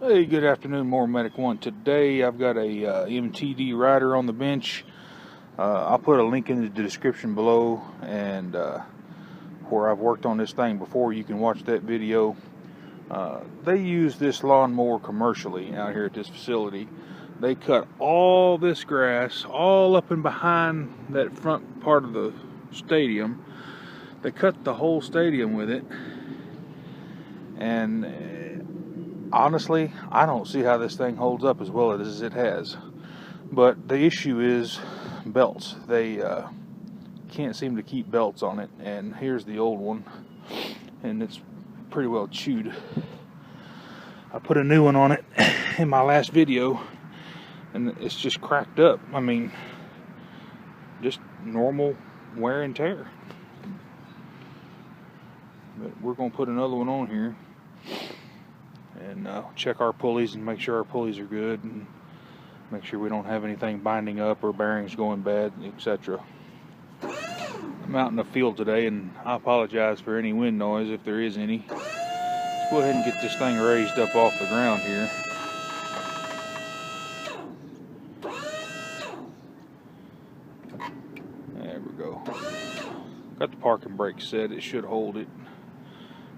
Hey, good afternoon, Mower Medic 1. Today I've got a MTD rider on the bench. I'll put a link in the description below, and where I've worked on this thing before, you can watch that video. They use this lawnmower commercially out here at this facility. They cut all this grass all up and behind that front part of the stadium. They cut the whole stadium with it, and honestly, I don't see how this thing holds up as well as it has. But the issue is belts. They can't seem to keep belts on it. And here's the old one, and it's pretty well chewed. I put a new one on it in my last video, and it's just cracked up. I mean, just normal wear and tear. But we're going to put another one on here and check our pulleys and make sure our pulleys are good, and make sure we don't have anything binding up or bearings going bad, etc. I'm out in the field today, and I apologize for any wind noise if there is any. Let's go ahead and get this thing raised up off the ground here. There we go. Got the parking brake set. It should hold it.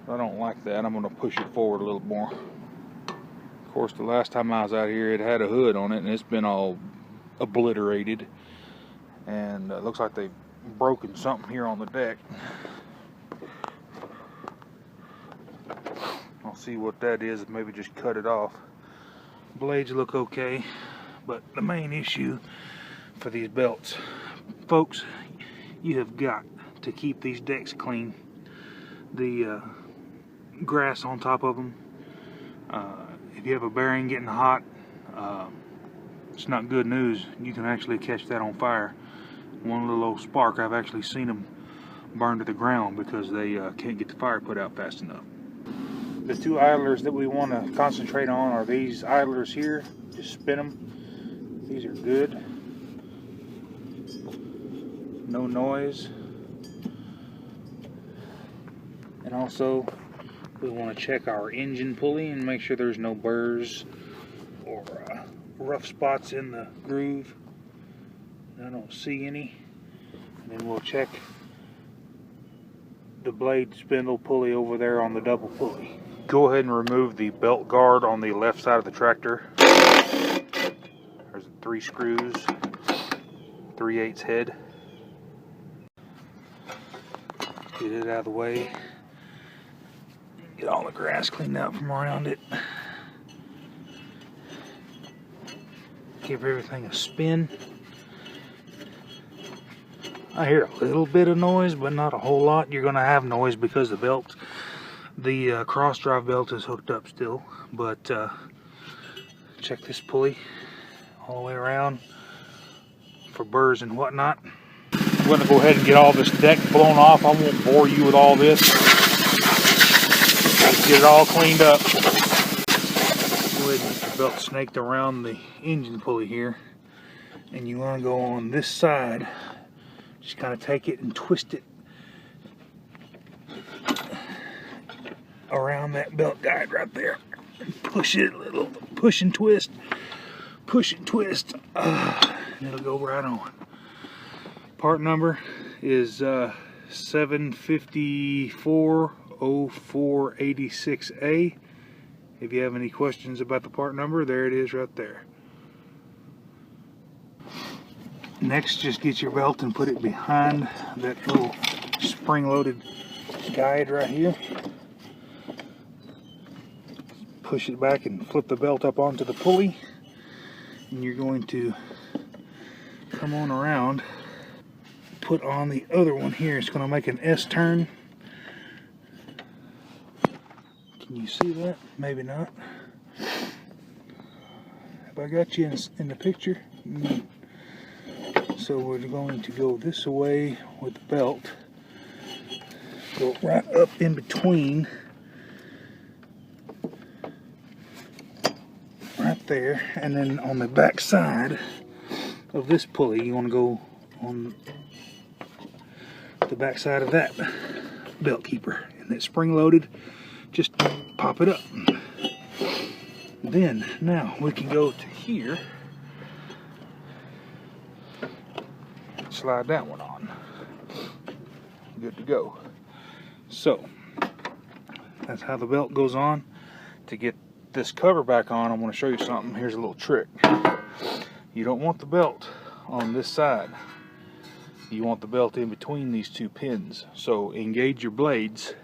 I don't like that. I'm going to push it forward a little more. Of course, the last time I was out here, it had a hood on it, and it's been all obliterated. And it looks like they've broken something here on the deck. I'll see what that is and maybe just cut it off. Blades look okay, but the main issue for these belts, folks, you have got to keep these decks clean. The grass on top of them, if you have a bearing getting hot, it's not good news. You can actually catch that on fire. One little old spark, I've actually seen them burn to the ground because they can't get the fire put out fast enough. The two idlers that we want to concentrate on are these idlers here. Just spin them. These are good. No noise. And also, we want to check our engine pulley and make sure there's no burrs or rough spots in the groove. I don't see any. And then we'll check the blade spindle pulley over there on the double pulley. Go ahead and remove the belt guard on the left side of the tractor. There's 3 screws, 3/8 head. Get it out of the way. Get all the grass cleaned out from around it. Give everything a spin. I hear a little bit of noise, but not a whole lot. You're going to have noise because the belt, the cross drive belt is hooked up still. But check this pulley all the way around for burrs and whatnot. I'm going to go ahead and get all this deck blown off. I won't bore you with all this. Get it all cleaned up. Go ahead and get the belt snaked around the engine pulley here, and you want to go on this side. Just kind of take it and twist it around that belt guide right there, and push it a little. Push and twist. Push and twist. And it'll go right on. Part number is 7540486A. If you have any questions about the part number, there it is right there. Next, just get your belt and put it behind that little spring-loaded guide right here. Push it back and flip the belt up onto the pulley, and you're going to come on around, put on the other one here. It's going to make an S turn. Can you see that? Maybe not. Have I got you in the picture? So we're going to go this way with the belt. Go right up in between. Right there. And then on the back side of this pulley, you want to go on the back side of that belt keeper. And it's spring loaded. Just pop it up. Then, now we can go to here, slide that one on. Good to go. So, that's how the belt goes on. To get this cover back on, I'm going to show you something. Here's a little trick. You don't want the belt on this side. You want the belt in between these two pins. So engage your blades,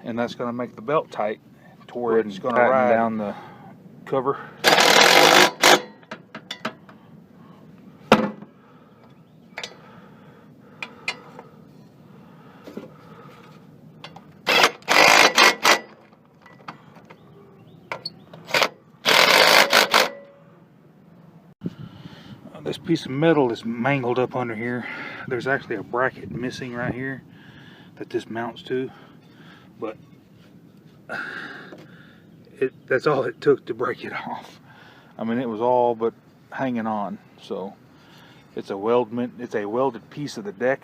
and that's going to make the belt tight to where it's going to ride down the cover. This piece of metal is mangled up under here. There's actually a bracket missing right here that this mounts to, but that's all it took to break it off. I mean, it was all but hanging on. So it's a welded piece of the deck.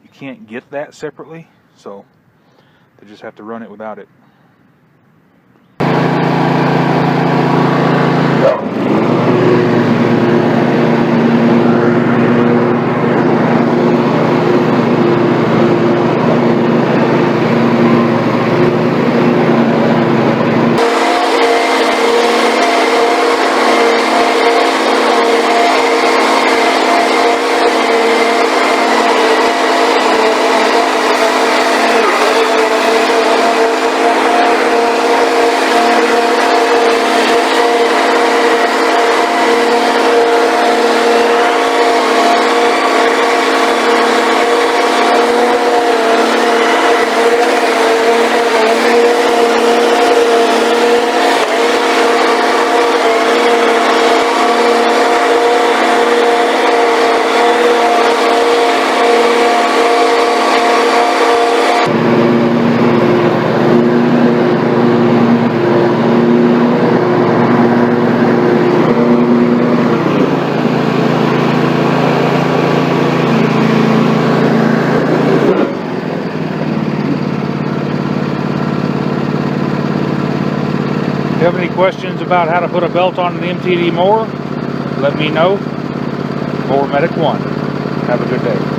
You can't get that separately, so they just have to run it without it. If you have any questions about how to put a belt on the MTD mower, let me know. Mower Medic 1. Have a good day.